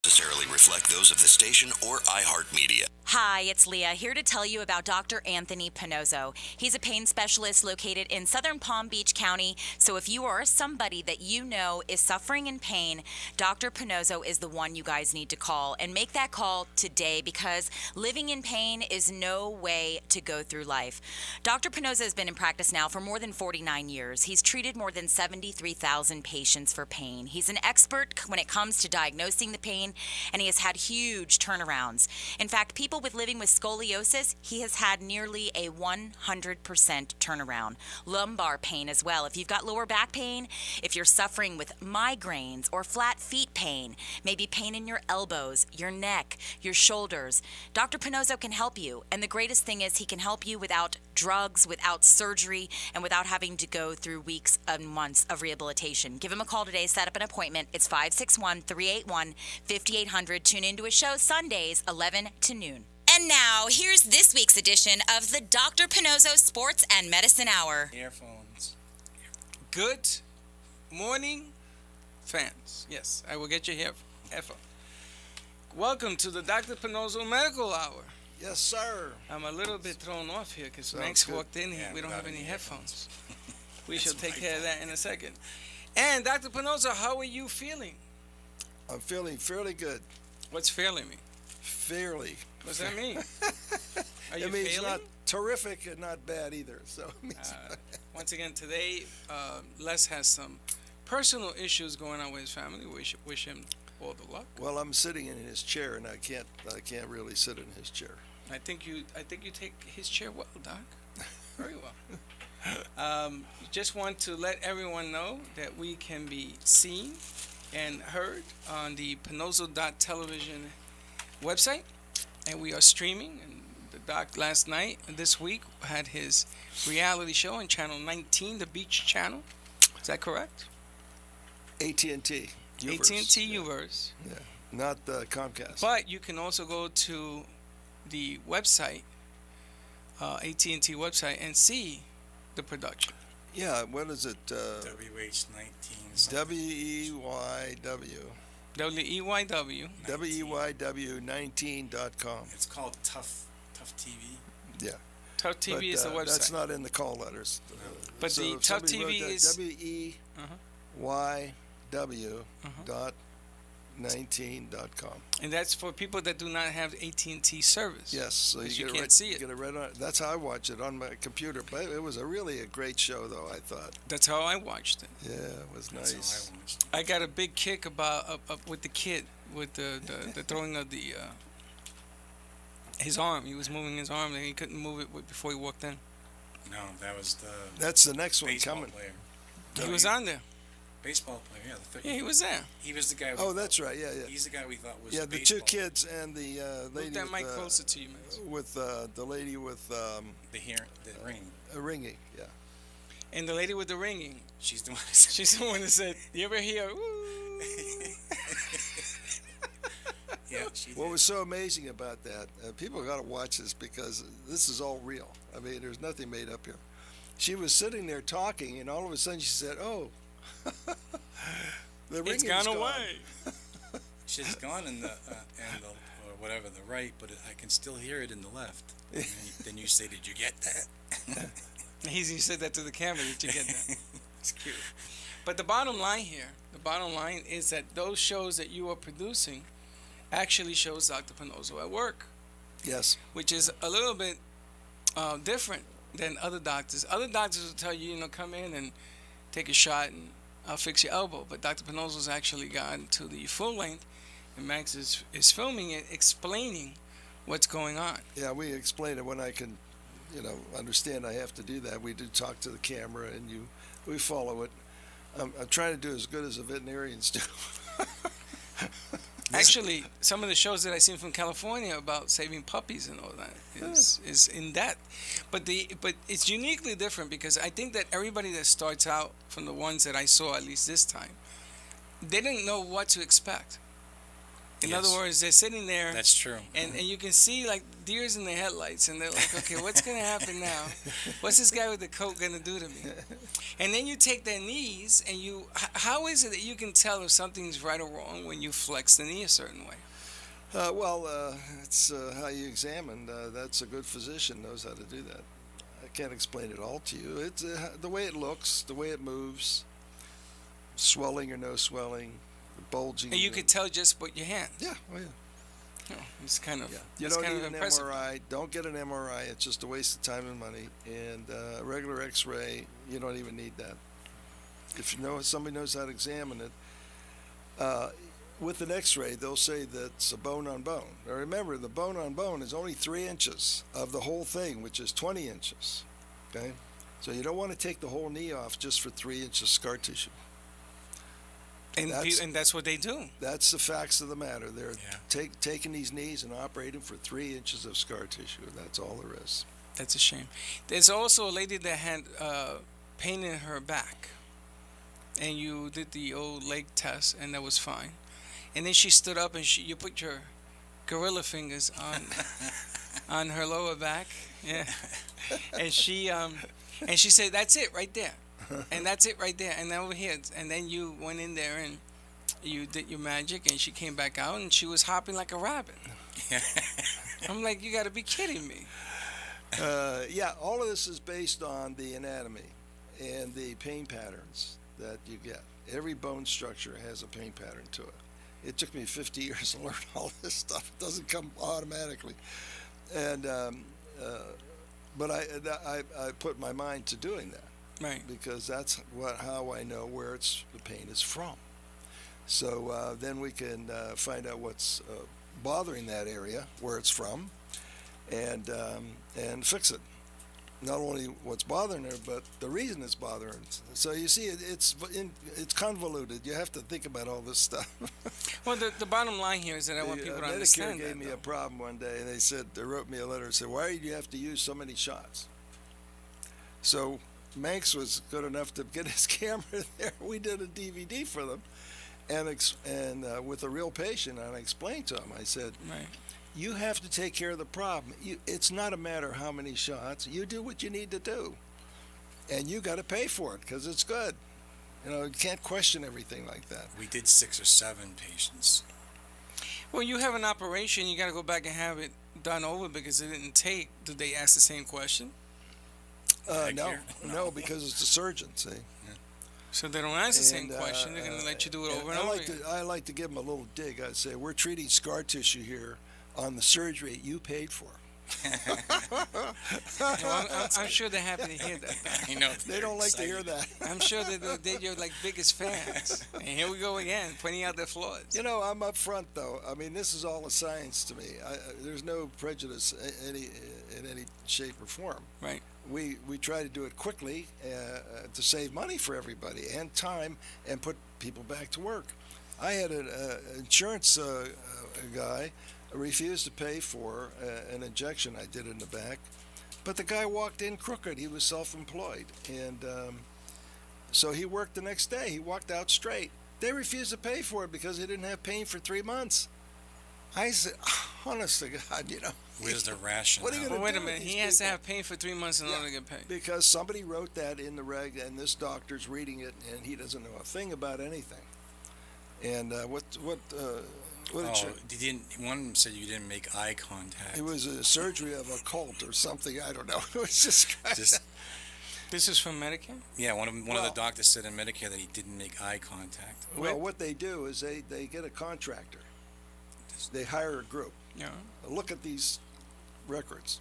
Necessarily reflect those of the station or iHeartMedia. Hi, it's Leah, here to tell you about Dr. Anthony Pannozzo. He's a pain specialist located in southern Palm Beach County, so if you or somebody that you know is suffering in pain, Dr. Pannozzo is the one you guys need to call. And make that call today, because living in pain is no way to go through life. Dr. Pannozzo has been in practice now for more than 49 years. He's treated more than 73,000 patients for pain. He's an expert when it comes to diagnosing the pain, and he has had huge turnarounds. In fact, people with living with scoliosis, he has had nearly a 100% turnaround. Lumbar pain as well. If you've got lower back pain, if you're suffering with migraines or flat feet pain, maybe pain in your elbows, your neck, your shoulders, Dr. Pannozzo can help you. And the greatest thing is he can help you without drugs, without surgery, and without having to go through weeks and months of rehabilitation. Give him a call today. Set up an appointment. It's 561-381-5800. Tune into his show Sundays, 11 to noon. And now, here's this week's edition of the Dr. Pannozzo Sports and Medicine Hour. Earphones. Good morning, fans. Yes, I will get you headphones. Welcome to the Dr. Pannozzo Medical Hour. Yes, sir. I'm a little bit thrown off here because Max walked in here. We don't have any headphones. We shall take care of that in a second. And Dr. Pannozzo, how are you feeling? I'm feeling fairly good. What's failing me? Fairly. What's that mean? Are you It means failing? not terrific and not bad either. So it means Once again, today, Les has some personal issues going on with his family. Wish him all the luck. well, I'm sitting in his chair and I can't really sit in his chair. I think you take his chair well, Doc. Very well. Just want to let everyone know that we can be seen and heard on the Pannozzo.television website, and we are streaming. And the Doc last night, this week, had his reality show on Channel 19, the Beach Channel. Is that correct? AT&T. AT&T Yeah. Uverse. Yeah. Not Comcast. But you can also go to the website, AT&T website, and see the production. Yeah. What is it? WH19. WEYW. WEYW. WEYW19.com. It's called Tough TV. Yeah. Tough TV is the website. That's not in the call letters. But the if Tough somebody TV wrote is- WEYW.19.com. And that's for people that do not have AT&T service. Yes, so Because you you get can't see it. Get it right on. That's how I watch it on my computer. But it was really a great show, though. I thought. That's how I watched it. Yeah, it was That's nice. how I watched. I got a big kick about with the kid, with the throwing of the his arm. He was moving his arm and he couldn't move it before he walked in. No, that was the That's the next one baseball coming. player. He was on there. Baseball player, yeah. Yeah, he was there. He was the guy. Oh, that's right. Yeah, yeah. He's the guy we thought was. Yeah, the the two baseball kids and the lady Move that with, mic closer to you, man. with the lady with The ring. a ringing. Yeah. And the lady with the ringing, She's the one. she's the one that said, "You ever hear?" Ooh. Yeah, she What did. was so amazing about that? People got to watch this because this is all real. I mean, there's nothing made up here. She was sitting there talking, and all of a sudden she said, "Oh, the It's ringing's gone gone." away. She's gone in the or whatever the right, but I can still hear it in the left. And then you say, "Did you get that?" He said that to the camera. Did you get that? It's cute. But the bottom line is that those shows that you are producing actually shows Dr. Pannozzo at work, Yes. which is a little bit different than other doctors. Other doctors will tell you, come in and take a shot and I'll fix your elbow. But Dr. Pannozzo's actually gotten to the full length, and Max is filming it, explaining what's going on. Yeah, we explain it when I can, understand I have to do that. We do talk to the camera, and we follow it. I'm trying to do as good as the veterinarians do. Actually, some of the shows that I seen from California about saving puppies and all that is in that, but it's uniquely different because I think that everybody that starts out, from the ones that I saw at least this time, they didn't know what to expect. In Yes. other words, they're sitting there, That's true. and you can see like deers in the headlights, and they're like, okay, what's gonna happen now? What's this guy with the coat gonna do to me? And then you take their knees, and how is it that you can tell if something's right or wrong when you flex the knee a certain way? It's how you examine. That's a good physician knows how to do that. I can't explain it all to you. It's the way it looks, the way it moves, swelling or no swelling, bulging. And you could tell just with your hand. Yeah, oh yeah. Oh, it's kind of, Yeah. You it's don't kind need of an impressive. MRI. Don't get an MRI. It's just a waste of time and money. And a regular X-ray, you don't even need that. If you know somebody knows how to examine it, with an X-ray, they'll say that's a bone on bone. Now remember, the bone on bone is only 3 inches of the whole thing, which is 20 inches. Okay, so you don't want to take the whole knee off just for 3 inches scar tissue. And that's what they do. That's the facts of the matter. They're Yeah. taking these knees and operating for 3 inches of scar tissue. That's all there is. That's a shame. There's also a lady that had pain in her back, and you did the old leg test, and that was fine. And then she stood up, and you put your gorilla fingers on her lower back, yeah. And she said, "That's it right there," and that's it right there, and over here. And then you went in there and you did your magic, and she came back out, and she was hopping like a rabbit. I'm like, you got to be kidding me. Yeah, all of this is based on the anatomy and the pain patterns that you get. Every bone structure has a pain pattern to it. It took me 50 years to learn all this stuff. It doesn't come automatically. And but I put my mind to doing that, Right. because that's how I know where the pain is from. So then we can find out what's bothering that area, where it's from, and fix it. Not only what's bothering her, but the reason it's bothering her. So you see, it's convoluted. You have to think about all this stuff. Well, the bottom line here is that I want people to Medicare understand gave that. me though. a problem one day, and they wrote me a letter and said, "Why do you have to use so many shots?" So Manx was good enough to get his camera there. We did a DVD for them, and with a real patient, and I explained to him. I said, Right. you have to take care of the problem. It's not a matter of how many shots. You do what you need to do, and you got to pay for it because it's good. You can't question everything like that. We did 6 or 7 patients. Well, you have an operation, you got to go back and have it done over because it didn't take. Do they ask the same question? Back No, here? no, because it's a surgeon. See. So they don't ask the same And, question. They're going to let you do it and over and over again. I like to give them a little dig. I'd say, we're treating scar tissue here on the surgery you paid for. Well, I'm sure they're happy to hear that. I know. They don't like to hear that. I'm sure that they're your biggest fans. And here we go again, pointing out their flaws. I'm up front, though. I mean, this is all a science to me. There's no prejudice in any shape or form. Right. We try to do it quickly to save money for everybody and time and put people back to work. I had an insurance guy refused to pay for an injection I did in the back, but the guy walked in crooked. He was self-employed, and so he worked the next day. He walked out straight. They refused to pay for it because he didn't have pain for 3 months. I said, honest to God, Where's the rationale? What are you gonna Well, wait a do with minute. these He has to people? have pain for 3 months in Yeah. order to get paid. Because somebody wrote that in the reg, and this doctor's reading it, and he doesn't know a thing about anything. And what did Oh, you? one of them said you didn't make eye contact. It was a surgery of a cult or something. I don't know. It was just. Just, This is from Medicare? yeah, one of Well- the doctors said in Medicare that he didn't make eye contact. Well, what they do is they get a contractor. They hire a group. Yeah. Look at these records.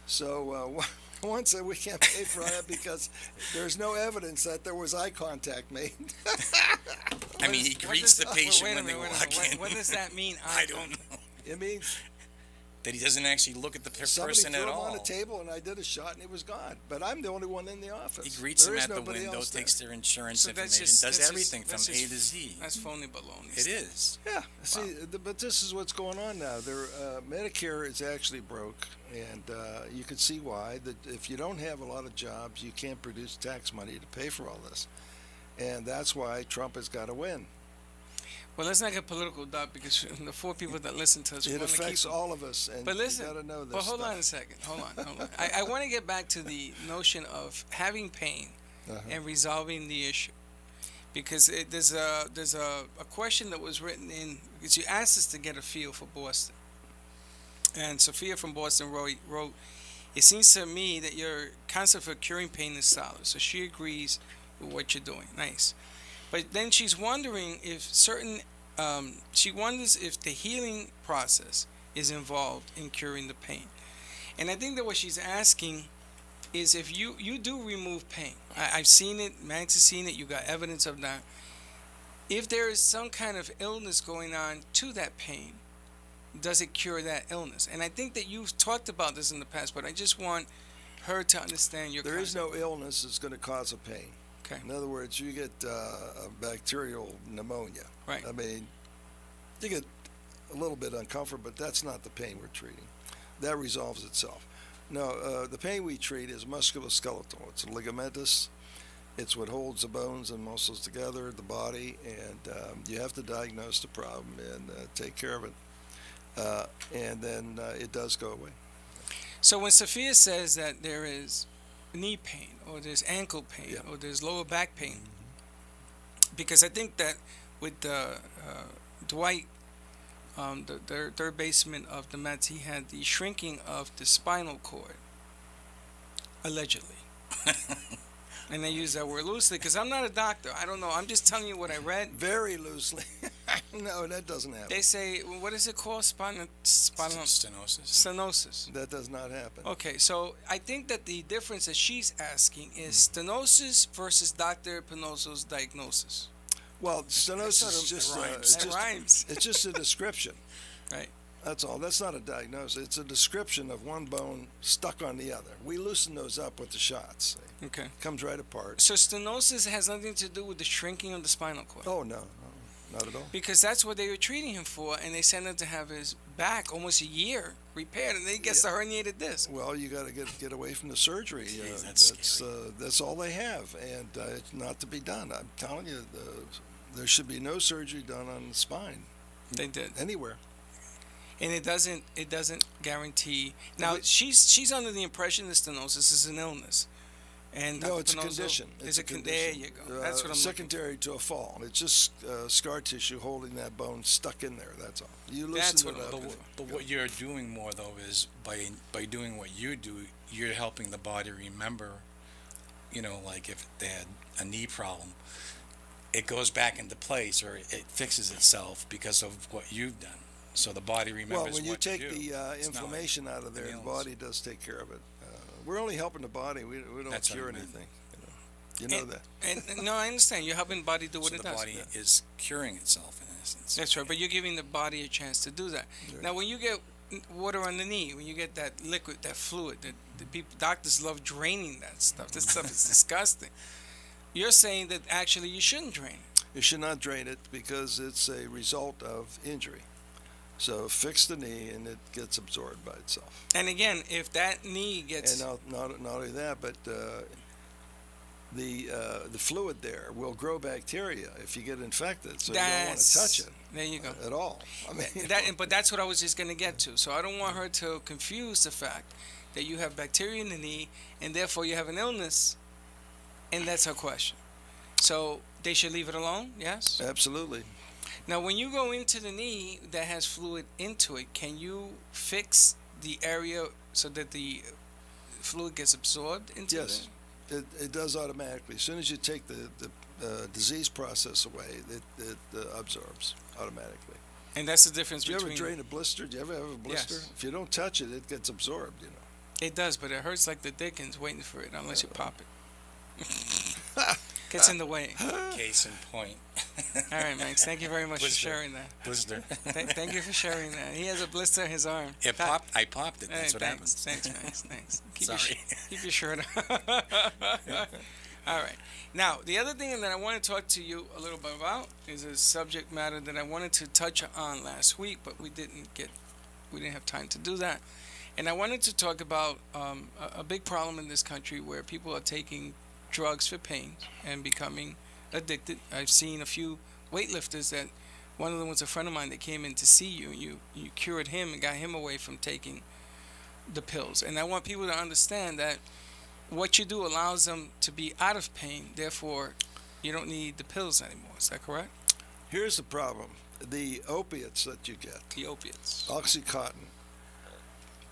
So one said we can't pay for that because there's no evidence that there was eye contact made. I mean, he greets the patient Wait a when they minute, walk in. What does that mean? I don't know. It means That he doesn't actually look at the somebody person threw at him all. on a table and I did a shot and it was gone. But I'm the only one in the office. He greets There them is at the nobody window, else there. takes their insurance So that's information, just- does that's everything just- from that's A to Z. That's phony baloney. It is. Yeah. See, but this is what's going on now. Medicare is actually broke, and you can see why. That if you don't have a lot of jobs, you can't produce tax money to pay for all this, and that's why Trump has got to win. Well, let's not get political, Doc, because the 4 people that listen to us, we It want to keep affects them. all of us, and But listen, you got to know this but hold stuff. on a second. Hold on. I want to get back to the notion of having pain and resolving the issue, because there's a question that was written in, because you asked us to get a feel for Boston, and Sophia from Boston wrote, "It seems to me that your concept for curing pain is solid." So she agrees with what you're doing. Nice. But then she's wondering if she wonders if the healing process is involved in curing the pain. And I think that what she's asking is if you do remove pain. I've seen it, Max has seen it, you got evidence of that. If there is some kind of illness going on to that pain, does it cure that illness? And I think that you've talked about this in the past, but I just want her to understand your There is concept. no illness that's going to cause a pain. Okay. In other words, you get a bacterial pneumonia. Right. I mean, you get a little bit uncomfortable, but that's not the pain we're treating. That resolves itself. No, the pain we treat is musculoskeletal. It's ligamentous. It's what holds the bones and muscles together, the body, and you have to diagnose the problem and take care of it. And then it does go away. So when Sophia says that there is knee pain, or there's ankle pain, Yeah. or there's lower back pain, because I think that with Dwight, the third baseman of the Mets, he had the shrinking of the spinal cord, allegedly. And I use that word loosely because I'm not a doctor. I don't know. I'm just telling you what I read. Very loosely. No, that doesn't happen. They say, what is it called? Spinal Stenosis. stenosis. That does not happen. Okay, so I think that the difference that she's asking is stenosis versus Dr. Pannozzo's diagnosis. Well, stenosis is just, That rhymes. it's just a description. Right. That's all. That's not a diagnosis. It's a description of one bone stuck on the other. We loosen those up with the shots. See? Okay. Comes right apart. So stenosis has nothing to do with the shrinking of the spinal cord. Oh, no, not at all. Because that's what they were treating him for, and they sent him to have his back almost a year repaired, and then he gets the herniated disc. Well, you got to get away from the surgery. Jeez, that's that's all they have, and it's not to be done. I'm telling you, there should be no surgery done on the spine They did. anywhere. And it doesn't guarantee. Now she's under the impression that stenosis is an illness, and No, Dr. it's a Pannozzo condition. is a there you go. That's what I'm secondary to a fall. It's just scar tissue holding that bone stuck in there. That's all. You That's loosen what it I'm up. But what you're doing more though is by doing what you do, you're helping the body remember. You know, like if they had a knee problem, it goes back into place or it fixes itself because of what you've done. So the body remembers. Well, when you what to take do. the It's not inflammation out of there, the illness. body does take care of it. We're only helping the body. We don't That's what I cure meant. anything. You know that. And no, I understand. You're helping the body do what So it the does. body is curing itself in essence. That's right, but you're giving the body a chance to do that. Right. Now, when you get water on the knee, when you get that liquid, that fluid, that the people, doctors love draining that stuff. This stuff is disgusting. You're saying that actually you shouldn't drain it. You should not drain it because it's a result of injury. So fix the knee and it gets absorbed by itself. And again, if that knee gets And not only that, but the fluid there will grow bacteria if you get infected. So you don't want to touch it There you go. at all. I mean, But that's what I was just going to get to. So I don't want her to confuse the fact that you have bacteria in the knee and therefore you have an illness, and that's her question. So they should leave it alone, yes? absolutely. Now, when you go into the knee that has fluid into it, can you fix the area so that the fluid gets absorbed into Yes. It does automatically. As soon as you take the disease process away, it absorbs automatically. And that's the difference Do you ever between... drain a blister? Do you ever have a blister? Yes. If you don't touch it, it gets absorbed, you know. It does, but it hurts like the dickens waiting for it unless you pop it. Gets in the way. Case in point. All right, Max. Thank you very much for Blister. sharing that. Blister. Thank you for sharing that. He has a blister in his arm. It popped. I popped it. That's Hey, what happens. Thanks, Max. Thanks. Sorry. Keep your shirt on. All right. Now, the other thing that I want to talk to you a little bit about is a subject matter that I wanted to touch on last week, but we didn't have time to do that. And I wanted to talk about a big problem in this country where people are taking drugs for pain and becoming addicted. I've seen a few weightlifters that One of them was a friend of mine that came in to see you. You cured him and got him away from taking the pills. And I want people to understand that what you do allows them to be out of pain. Therefore, you don't need the pills anymore. Is that correct? Here's the problem. The opiates that you get, The opiates. Oxycontin,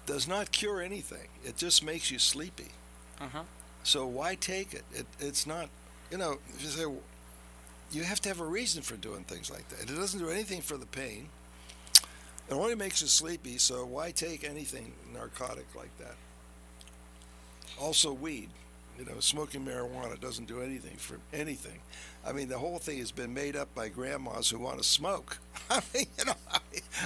does not cure anything. It just makes you sleepy. Uh-huh. So why take it? It's not, if you say, you have to have a reason for doing things like that. It doesn't do anything for the pain. It only makes you sleepy, so why take anything narcotic like that? Also weed. Smoking marijuana doesn't do anything for anything. I mean, the whole thing has been made up by grandmas who want to smoke. I mean,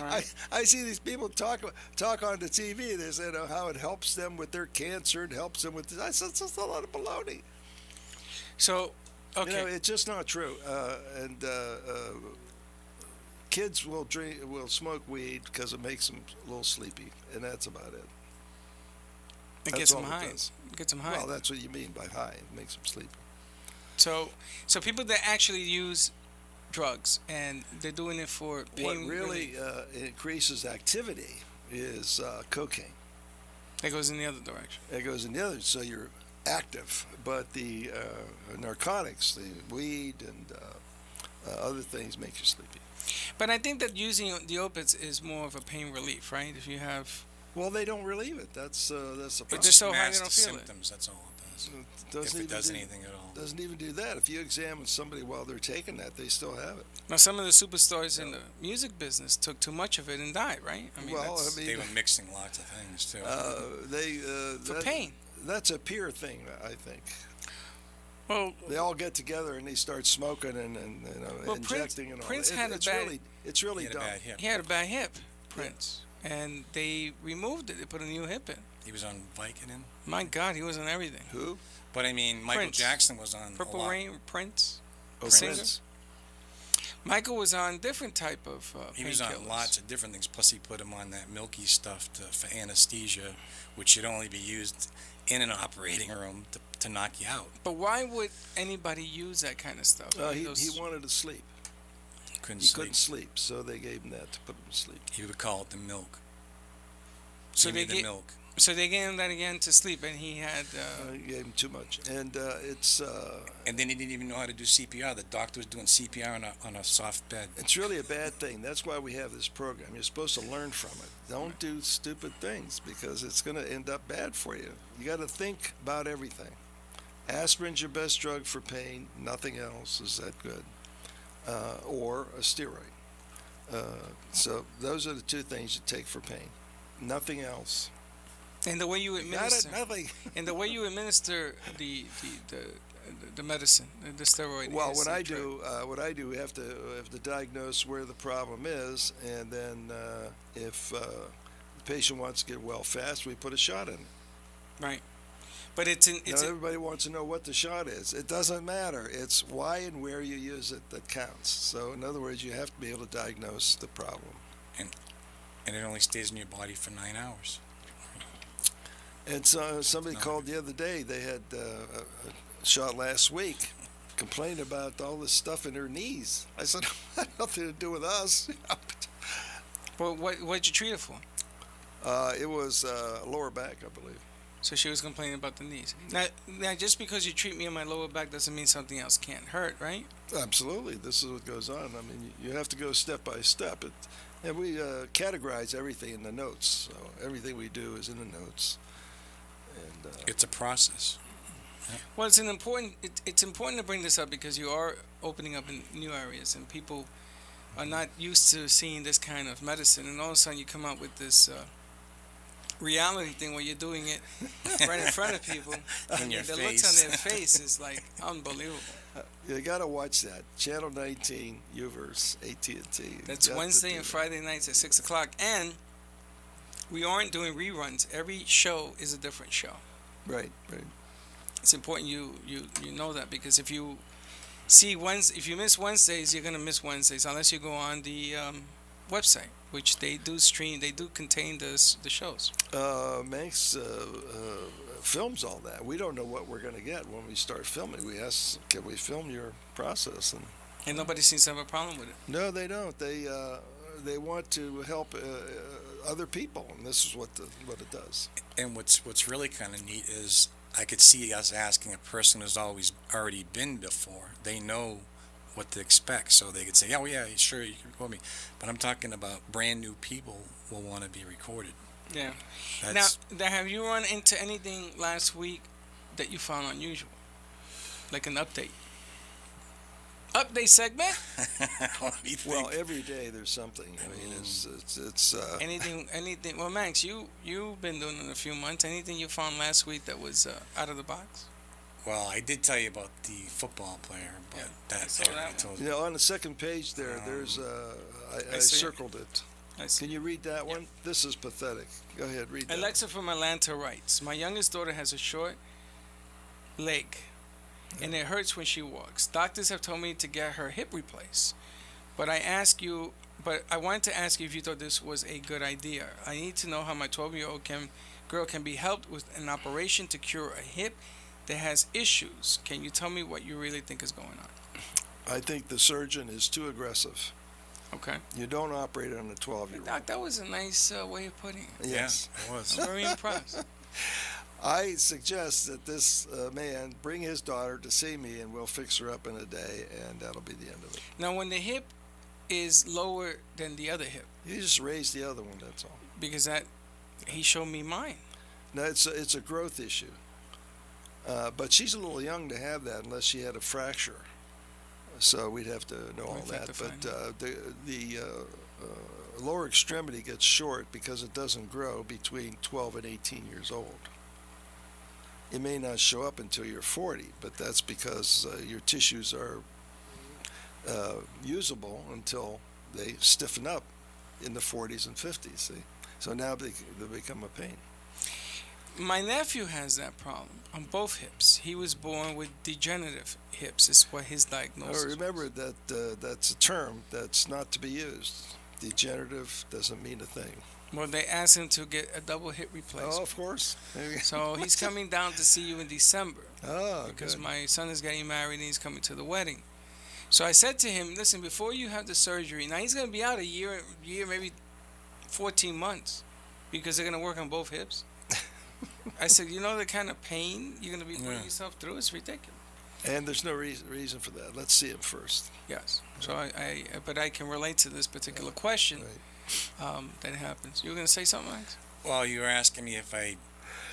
Right. I see these people talk on the TV. They say how it helps them with their cancer, it helps them with this. I said, it's just a lot of baloney. So, okay. It's just not true. Kids will smoke weed because it makes them a little sleepy, and that's about it. It That's gets them all it high. does. It gets them high. Well, that's what you mean by high. It makes them sleepy. So people that actually use drugs and they're doing it for pain What really relief, increases activity is cocaine. that goes in the other direction. It goes in the other, so you're active. But the narcotics, the weed and other things make you sleepy. But I think that using the opiates is more of a pain relief, right? If you have, Well, they don't relieve it. That's the problem. It's just so high they Masks don't the feel it. symptoms. That's all it does. Doesn't If it even does do- anything at all. Doesn't even do that. If you examine somebody while they're taking that, they still have it. now some of the superstars in the music business took too much of it and died, right? I mean, Well, that's I mean, They were mixing lots of things too. for pain. That's a peer thing, I think. Well, They all get together and they start smoking and Well, injecting and all Prince that. had a It's bad- really it's really He had a dumb. bad hip. he had a bad hip, Prince, and they removed it. They put a new hip in. He was on Vicodin. My God, he was on everything. Who? But I mean, Michael Prince. Jackson was on a Purple lot. Rain, Prince. Oh, singer? Prince. Michael was on different type of He was on painkillers. lots of different things. Plus, he put him on that milky stuff for anesthesia, which should only be used in an operating room to knock you out. But why would anybody use that kind of stuff? I mean, He wanted to sleep. Couldn't He sleep. couldn't sleep, so they gave him that to put him to sleep. He would call it the milk. So Give me they the get- milk. So they gave him that again to sleep, and he had. He gave him too much, and it's And then he didn't even know how to do CPR. The doctor was doing CPR on a soft bed. it's really a bad thing. That's why we have this program. You're supposed to learn from it. Don't do stupid things because it's going to end up bad for you. You got to think about everything. Aspirin's your best drug for pain. Nothing else is that good. Or a steroid. So those are the two things you take for pain. Nothing else. And the way you Got administer, it? Nothing. and the way you administer the medicine, the steroid. Well, is what a I trick. do, we have to diagnose where the problem is, and then if the patient wants to get well fast, we put a shot in. Right. But it's in. Now, everybody wants to know what the shot is. It doesn't matter. It's why and where you use it that counts. So, in other words, you have to be able to diagnose the problem. And it only stays in your body for 9 hours. And so somebody No. called the other day. They had a shot last week, complaining about all this stuff in her knees. I said, nothing to do with us. Well, what'd you treat her for? It was lower back, I believe. So she was complaining about the knees. Now, just because you treat me on my lower back doesn't mean something else can't hurt, right? Absolutely. This is what goes on. I mean, you have to go step by step. And we categorize everything in the notes. So everything we do is in the notes. And It's a process. Well, it's important to bring this up because you are opening up in new areas, and people are not used to seeing this kind of medicine, and all of a sudden you come out with this reality thing where you're doing it right in front of people, and your the looks face. on their face is like unbelievable. you got to watch that. Channel 19, Uverse, AT&T. That's You got to Wednesday do and that. Friday nights at 6 o'clock, and we aren't doing reruns. Every show is a different show. Right. It's important you know that, because if you miss Wednesdays, you're gonna miss Wednesdays unless you go on the website, which they do stream. They do contain the shows. Manx films all that. We don't know what we're going to get when we start filming. We ask, can we film your process? And And nobody seems to have a problem with it. No, they don't. They want to help other people, and this is what it does. And what's really kind of neat is I could see us asking a person who's always already been before. They know what to expect, so they could say, "Oh yeah, sure, you can record me." But I'm talking about brand new people will want to be recorded. Yeah. That's, Now, have you run into anything last week that you found unusual, like an update? Update segment. let me think. Well, every day there's something. I mean, it's Anything. Well, Max, you've been doing it a few months. Anything you found last week that was out of the box? Well, I did tell you about the football player, but Yeah, I that's saw that I told you you. know, on the second page there. There's I see it. circled it. I see. Can you read that one? This is pathetic. Go ahead, read that. Alexa from Atlanta writes, "My youngest daughter has a short leg, and it hurts when she walks. Doctors have told me to get her hip replaced, but I wanted to ask you if you thought this was a good idea. I need to know how my 12-year-old girl can be helped with an operation to cure a hip that has issues. Can you tell me what you really think is going on?" I think the surgeon is too aggressive. Okay. You don't operate on a 12-year-old. Doc, that was a nice way of putting it. Yes. Yeah, it was. I'm very impressed. I suggest that this man bring his daughter to see me, and we'll fix her up in a day, and that'll be the end of it. Now, when the hip is lower than the other hip, You just raise the other one, that's all. because he showed me mine. No, it's a growth issue. But she's a little young to have that unless she had a fracture. So we'd have to know all We'd have that. to But find the lower extremity gets short because it doesn't grow between 12 and 18 years old. It may not show up until you're 40, but that's because your tissues are usable until they stiffen up in the 40s and 50s. See? So now they become a pain. My nephew has that problem on both hips. He was born with degenerative hips, is what his diagnosis Now, remember was. that that's a term that's not to be used. Degenerative doesn't mean a thing. Well, they asked him to get a double hip Oh, replacement. of course. So he's coming down to see you in December Oh, because good. my son is getting married and he's coming to the wedding. So I said to him, listen, before you have the surgery, now he's going to be out a year, maybe 14 months because they're going to work on both hips. I said, you know the kind of pain you're going to be putting Yeah. yourself through? It's ridiculous. And there's no reason for that. Let's see him first. Yes. So but I can relate to this particular question Right. that happens. You were going to say something, Max? Well, you were asking me if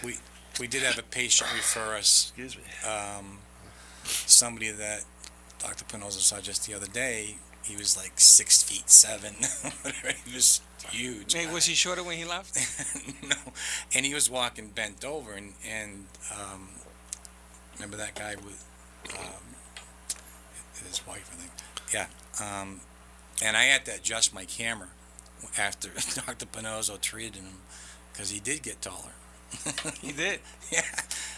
we did have a patient refer us, Excuse me. somebody that Dr. Pannozzo saw just the other day. He was like 6'7", whatever. He was huge. Hey, was he shorter when he left? No, and he was walking bent over, and remember that guy with his wife, I think. Yeah, and I had to adjust my camera after Dr. Pannozzo treated him because he did get taller. He did. Yeah,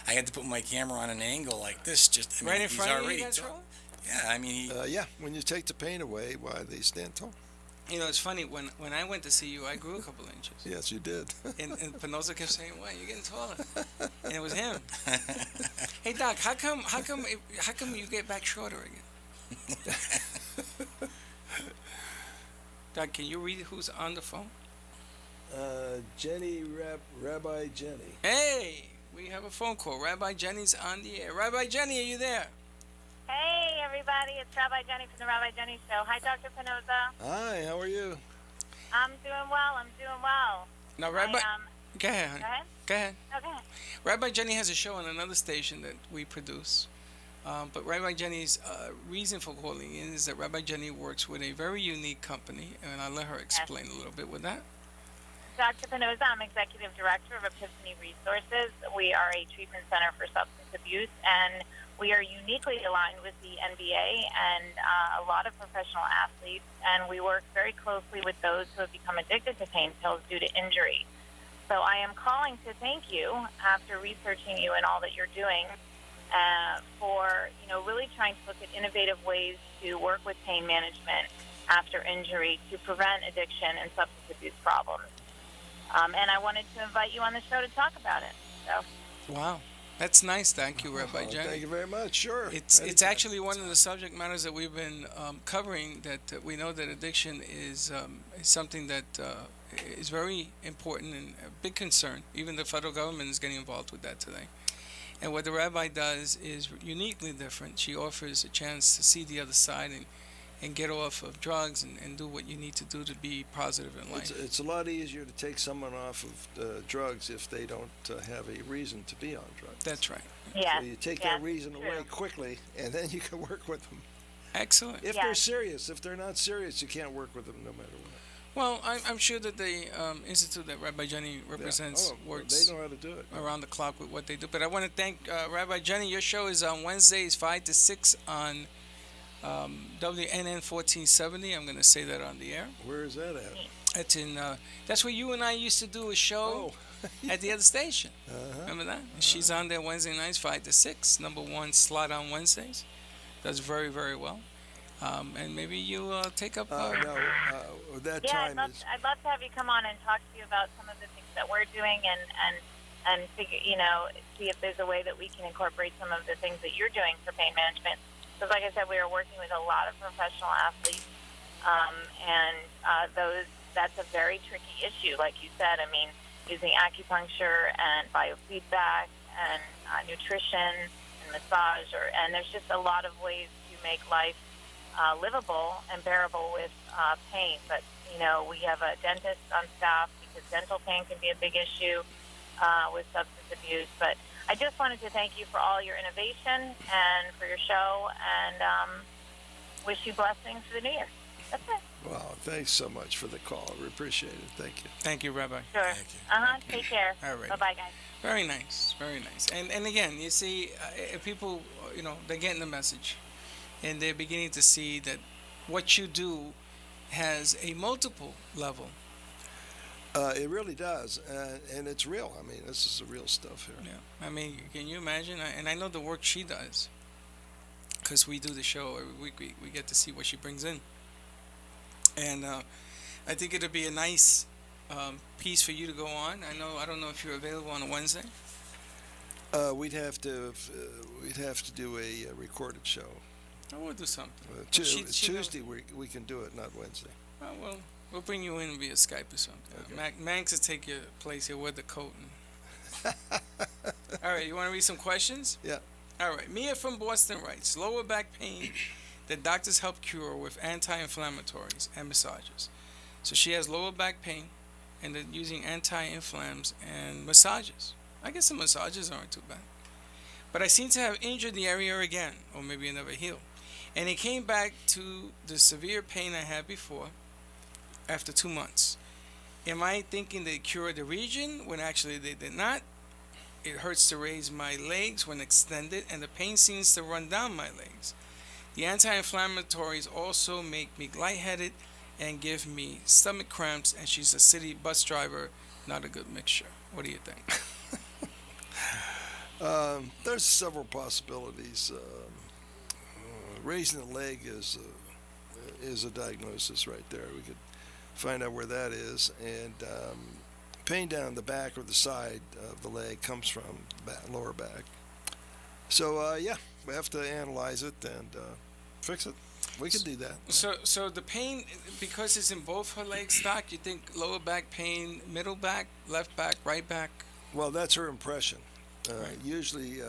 I had to put my camera on an angle like this, just I mean, Right in he's front of you, already you guys, tall. Roland? Yeah, I mean he. Yeah, when you take the pain away, why they stand tall. You know, it's funny, when I went to see you, I grew a couple inches. Yes, you did. And Pannozzo kept saying, "Why you're getting taller?" And it was him. Hey Doc, how come you get back shorter again? Doc, can you read who's on the phone? Jenny, Rabbi Jenny. Hey, we have a phone call. Rabbi Jenny's on the air. Rabbi Jenny, are you there? Hey, everybody. It's Rabbi Jenny from the Rabbi Jenny Show. Hi, Dr. Pannozzo. Hi, how are you? I'm doing well. Now, Rabbi, go ahead, honey. Go ahead. Go ahead. Okay. Rabbi Jenny has a show on another station that we produce. But Rabbi Jenny's reason for calling in is that Rabbi Jenny works with a very unique company, and I'll let her explain a little bit with that. Dr. Pannozzo, I'm Executive Director of Epiphany Resources. We are a treatment center for substance abuse, and we are uniquely aligned with the NBA and a lot of professional athletes, and we work very closely with those who have become addicted to pain pills due to injury. So I am calling to thank you after researching you and all that you're doing for really trying to look at innovative ways to work with pain management after injury to prevent addiction and substance abuse problems. And I wanted to invite you on the show to talk about it. So. Wow. That's nice. Thank you, Rabbi Jenny. Thank you very much. Sure. It's Anytime. actually one of the subject matters that we've been covering. That we know that addiction is something that is very important and a big concern. Even the federal government is getting involved with that today. And what the rabbi does is uniquely different. She offers a chance to see the other side and get off of drugs and do what you need to do to be positive in life. It's a lot easier to take someone off of drugs if they don't have a reason to be on drugs. That's right. Yes. So you take yes, that reason true. away quickly, and then you can work with them. Excellent. If Yes. they're serious. If they're not serious, you can't work with them no matter what. Well, I'm sure that the institute that Rabbi Jenny represents works They know how to do it. around the clock with what they do. But I want to thank Rabbi Jenny. Your show is on Wednesdays, 5 to 6 on WNN 1470. I'm going to say that on the air. Where is that at? It's in. That's where you and I used to do a show at the other station. Remember that? She's on there Wednesday nights, 5 to 6. #1 slot on Wednesdays. Does very, very well. And maybe you take up. No, that Yeah, time is. I'd love to have you come on and talk to you about some of the things that we're doing and figure, see if there's a way that we can incorporate some of the things that you're doing for pain management. Because, like I said, we are working with a lot of professional athletes, and that's a very tricky issue. Like you said, I mean, using acupuncture and biofeedback and nutrition and massage, and there's just a lot of ways to make life livable and bearable with pain. But, we have a dentist on staff because dental pain can be a big issue with substance abuse. But I just wanted to thank you for all your innovation and for your show, and wish you blessings for the new year. That's it. Wow, thanks so much for the call. We appreciate it. Thank you. Thank you, Rabbi. Sure. Thank you. Take care. All right. Bye-bye, guys. Very nice, very nice. And again, you see, people, they're getting the message, and they're beginning to see that what you do has a multiple level. It really does, and it's real. I mean, this is the real stuff here. Yeah. I mean, can you imagine? And I know the work she does, because we do the show every week. We get to see what she brings in, and I think it'd be a nice piece for you to go on. I don't know if you're available on a Wednesday. We'd have to do a recorded show. I will do something. Tuesday we can do it, not Wednesday. Well, we'll bring you in via Skype or something. Okay. Max will take your place here with the coat. All right, you want to read some questions? Yeah. All right. Mia from Boston writes, lower back pain that doctors help cure with anti-inflammatories and massages. So she has lower back pain, and they're using anti-inflams and massages. I guess the massages aren't too bad. But I seem to have injured the area again, or maybe it never healed. And it came back to the severe pain I had before after 2 months. Am I thinking they cured the region when actually they did not? It hurts to raise my legs when extended, and the pain seems to run down my legs. The anti-inflammatories also make me lightheaded and give me stomach cramps, and she's a city bus driver, not a good mixture. What do you think? There's several possibilities. Raising the leg is a diagnosis right there. We could find out where that is, and pain down the back or the side of the leg comes from lower back. So yeah, we have to analyze it and fix it. We can do that. So the pain, because it's in both her legs, Doc, you think lower back pain, middle back, left back, right back? Well, that's her impression. Right. Usually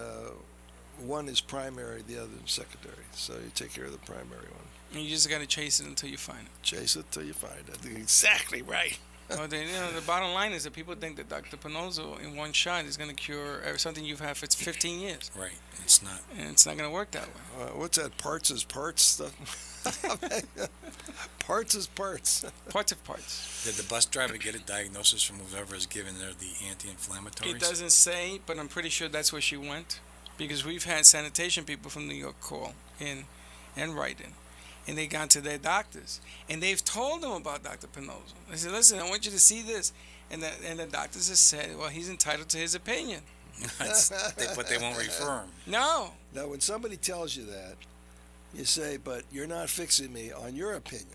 one is primary, the other is secondary. So you take care of the primary one. And you just got to chase it until you find it. Chase it till you find it. That's exactly right. Well, the bottom line is that people think that Dr. Pannozzo in one shot is going to cure something you've had for 15 years. Right. It's not. And it's not going to work that way. What's that? Parts is parts stuff. Parts is parts. Parts of parts. Did the bus driver get a diagnosis from whoever is giving her the anti-inflammatories? It doesn't say, but I'm pretty sure that's where she went, because we've had sanitation people from New York call in and write in, and they gone to their doctors, and they've told them about Dr. Pannozzo. They said, listen, I want you to see this, and the doctors have said, well, he's entitled to his opinion. But they won't refer him. No. Now, when somebody tells you that, you say, but you're not fixing me on your opinion.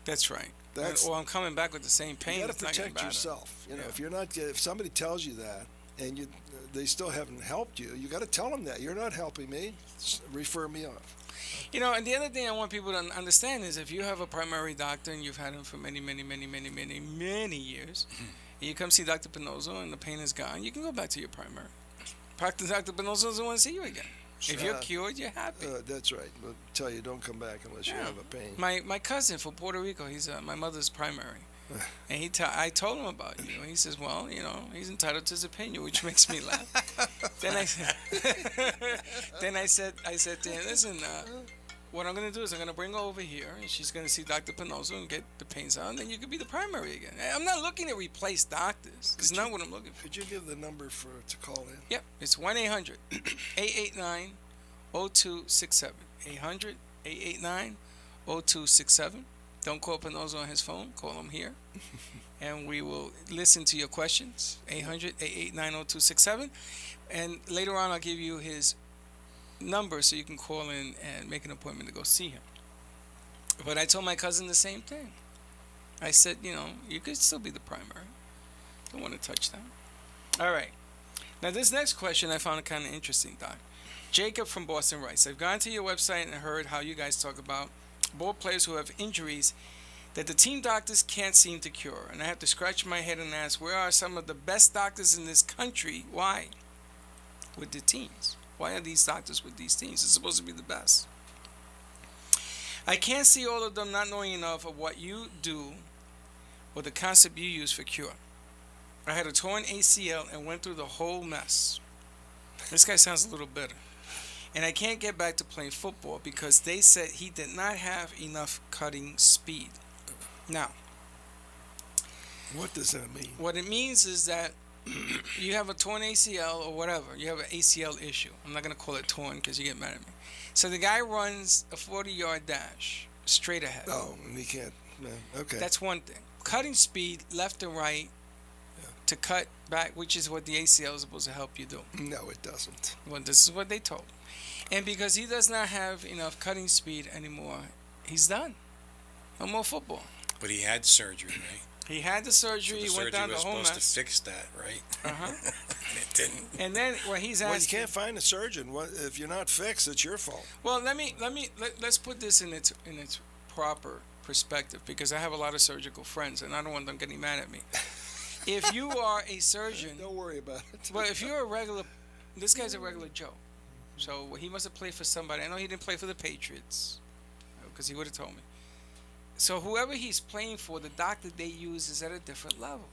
That's right. That's, or I'm coming back with the same pain. you got It's to not gonna protect matter. yourself. Yeah. If somebody tells you that, and they still haven't helped you, you got to tell them that you're not helping me. Refer me off. You know, and the other thing I want people to understand is if you have a primary doctor and you've had him for many years, and you come see Dr. Pannozzo and the pain is gone, you can go back to your primary. Dr. Pannozzo doesn't want to see you again. If you're cured, you're happy. That's right. But tell you, don't come back unless you have a pain. My cousin from Puerto Rico, he's my mother's primary. And I told him about you. He says, well, you know, he's entitled to his opinion, which makes me laugh. Then I said to him, listen, what I'm going to do is I'm going to bring her over here, and she's going to see Dr. Pannozzo and get the pains out, and then you could be the primary again. I'm not looking to replace doctors. It's not what I'm looking for. Could you give the number to call in? Yep, it's 1-800-889-0267. 800-889-0267. Don't call Pannozzo on his phone. Call him here. And we will listen to your questions. 800-889-0267. And later on, I'll give you his number so you can call in and make an appointment to go see him. But I told my cousin the same thing. I said, you know, you could still be the primary. Don't want to touch that. All right. Now, this next question I found kind of interesting, Doc. Jacob from Boston writes, I've gone to your website and heard how you guys talk about ball players who have injuries that the team doctors can't seem to cure. And I have to scratch my head and ask, where are some of the best doctors in this country? Why? With the teams. Why are these doctors with these teams? It's supposed to be the best. I can't see all of them not knowing enough of what you do or the concept you use for cure. I had a torn ACL and went through the whole mess. This guy sounds a little bitter. And I can't get back to playing football because they said he did not have enough cutting speed. Now, what does that mean? What it means is that you have a torn ACL or whatever. You have an ACL issue. I'm not going to call it torn because you get mad at me. So the guy runs a 40-yard dash straight ahead. Oh, and he can't. Man, okay. That's one thing. Cutting speed left and right to cut back, which is what the ACL is supposed to help you do. No, it doesn't. Well, this is what they told. And because he does not have enough cutting speed anymore, he's done. No more football. But he had surgery, right? He had the surgery. So the he went down the whole mess. surgery was supposed to fix that, right? And it didn't. And then when he's Well, asked, you can't find a surgeon. If you're not fixed, it's your fault. well, let's put this in its proper perspective, because I have a lot of surgical friends, and I don't want them getting mad at me. If you are a surgeon, Don't worry about it. well, if you're a regular, this guy's a regular Joe, so he must have played for somebody. I know he didn't play for the Patriots, because he would have told me. So whoever he's playing for, the doctor they use is at a different level.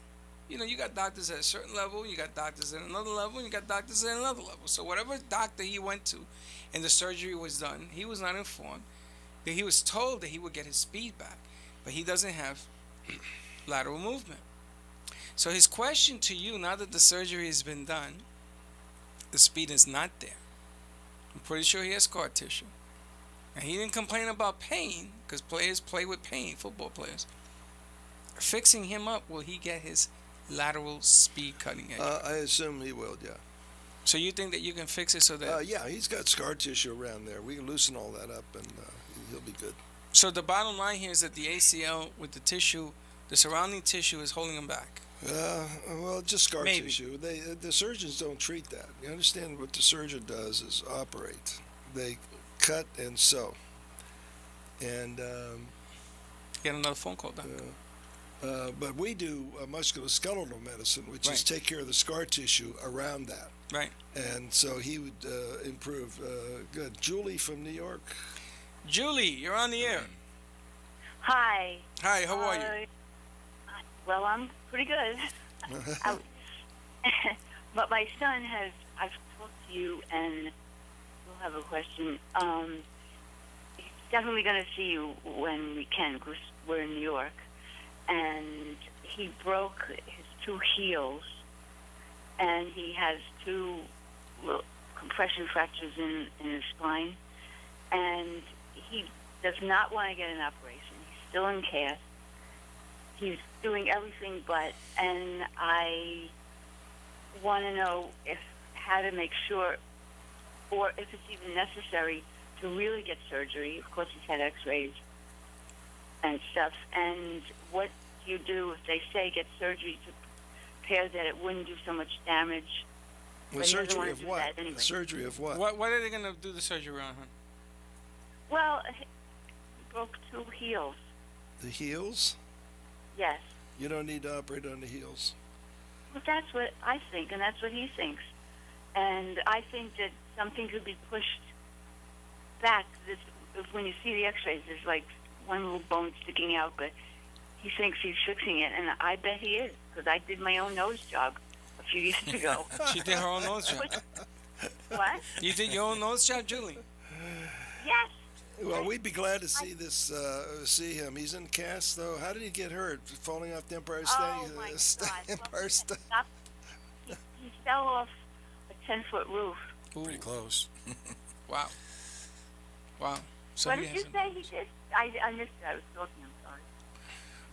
You know, you got doctors at a certain level, you got doctors at another level, and you got doctors at another level. So whatever doctor he went to and the surgery was done, he was not informed. That he was told that he would get his speed back, but he doesn't have lateral movement. So his question to you, now that the surgery has been done, the speed is not there. I'm pretty sure he has scar tissue. And he didn't complain about pain, because players play with pain, football players. Fixing him up, will he get his lateral speed cutting edge? I assume he will, yeah. So you think that you can fix it so that... Yeah, he's got scar tissue around there. We can loosen all that up, and he'll be good. So the bottom line here is that the ACL with the tissue, the surrounding tissue is holding him back. Well, just scar Maybe. tissue. The surgeons don't treat that. You understand what the surgeon does is operate. They cut and sew. And Get another phone call done. but we do musculoskeletal medicine, which is Right. take care of the scar tissue around that. Right. And so he would improve. Good. Julie from New York. Julie, you're on the air. Hi. Hi, how are you? Well, I'm pretty good. But my son has, I've talked to you, and we'll have a question. He's definitely going to see you when we can, because we're in New York. And he broke his two heels, and he has two little compression fractures in his spine. And he does not want to get an operation. He's still in cast. He's doing everything but, and I want to know how to make sure, or if it's even necessary to really get surgery. Of course, he's had X-rays and stuff. And what do you do if they say get surgery to prepare that it wouldn't do so much damage Well, But he doesn't surgery wanna of do what? that anyway. Surgery of what? What are they gonna do the surgery on, hon? Well, he broke 2 heels. The heels? Yes. You don't need to operate on the heels. Well, that's what I think, and that's what he thinks. And I think that something could be pushed back. When you see the x-rays, there's like one little bone sticking out, but he thinks he's fixing it, and I bet he is, because I did my own nose job a few years ago. She did her own nose job. What? You did your own nose job, Julie? Yes. Well, we'd be glad to see see him. He's in cast, though. How did he get hurt? Falling off the Empire State? Oh, my God. Empire State. He fell off a 10-foot roof. Pretty close. Wow. Wow. So What he did you has say he did? I missed it. I was talking. I'm sorry.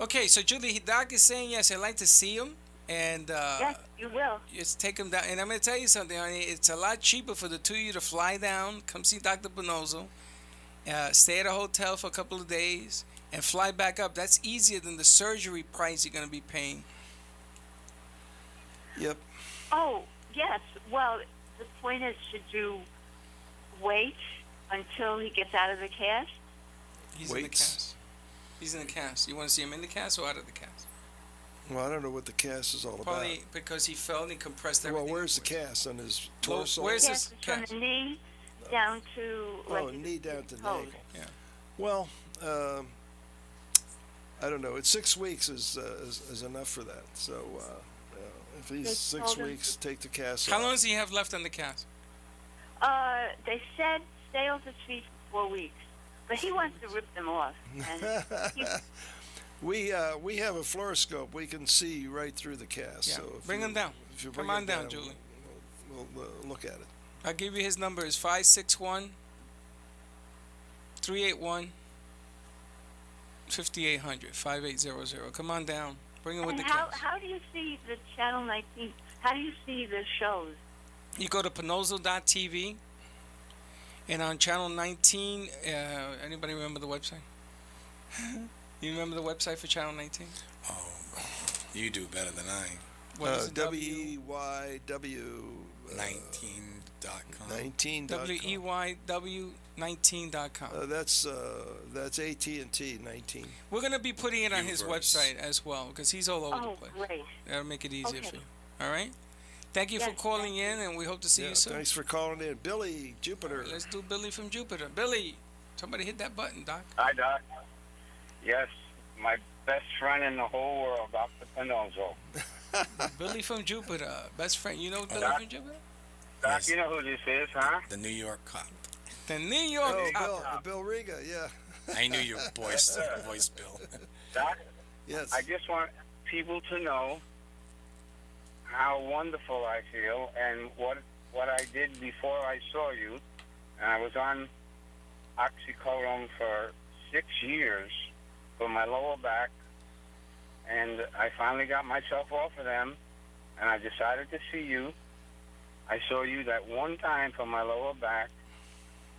Okay, so Julie, Doc is saying yes. I'd like to see him, and Yes, you will. just take him down. And I'm going to tell you something, honey. It's a lot cheaper for the two of you to fly down, come see Dr. Pannozzo, stay at a hotel for a couple of days, and fly back up. That's easier than the surgery price you're going to be paying. Yep. Oh, yes. Well, the point is, should you wait until he gets out of the cast? He's in the Weights. cast. He's in the cast. You want to see him in the cast or out of the cast? Well, I don't know what the cast is all Probably because he fell and he compressed about. Well, everything. where's the upwards. cast on his Well, torso? where's Cast this is from cast? the knee down to like knee down to toes. navel. Yeah. Well, I don't know. It's 6 weeks is enough for that. So if he's They 6 told him weeks, take the cast How off. long does he have left on the cast? They said stay off his feet for 4 weeks, but he wants to rip them off. And We have a fluoroscope. We can see right through the cast. Yeah. So if Bring you- him down. if you Come bring on him down, Julie. We'll look at it. I'll give you his number. It's 561 381 5800 5800. Come on down. Bring him with and the how cast. do you see the Channel 19? How do you see the shows? You go to Pannozzo.tv, and on Channel 19, anybody remember the website? You remember the website for Channel 19? Oh, you do better than I. What is it? WEYW 19.com. 19.com. WEYW19.com. That's AT&T 19. We're going to be putting it on his Uverse. website as well, because he's all over Oh, the place. great. That'll make it easier Okay. for you. All right? Thank you for Yes, calling thank in, and we hope to see Yeah, you soon. thanks for calling in. Billy, Jupiter. Let's do Billy from Jupiter. Billy, somebody hit that button, Doc. Hi, Doc. Yes, my best friend in the whole world, Dr. Pannozzo. Billy from Jupiter, best friend. You know Billy Doc? from Jupiter? Doc, Yes. you know who this is, huh? The New York cop. The New York Oh, cop. Bill Riga, yeah. I knew your voice, Bill. Doc, Yes. I just want people to know how wonderful I feel and what I did before I saw you. And I was on oxycodone for 6 years for my lower back, and I finally got myself off of them, and I decided to see you. I saw you that one time for my lower back,